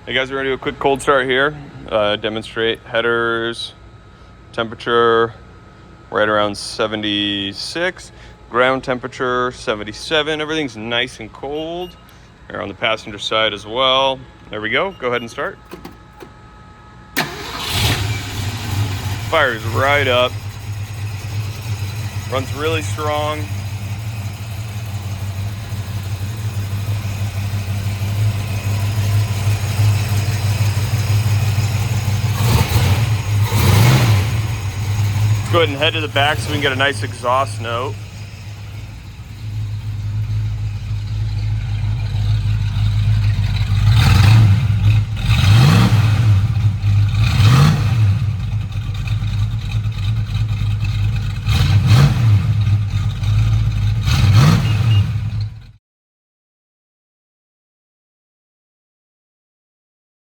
Hey guys, we're gonna do a quick cold start here. Demonstrate headers, temperature right around 76, ground temperature 77. Everything's nice and cold. Here on the passenger side as well. There we go. Go ahead and start. Fires right up. Runs really strong. Let's go ahead and head to the back so we can get a nice exhaust note.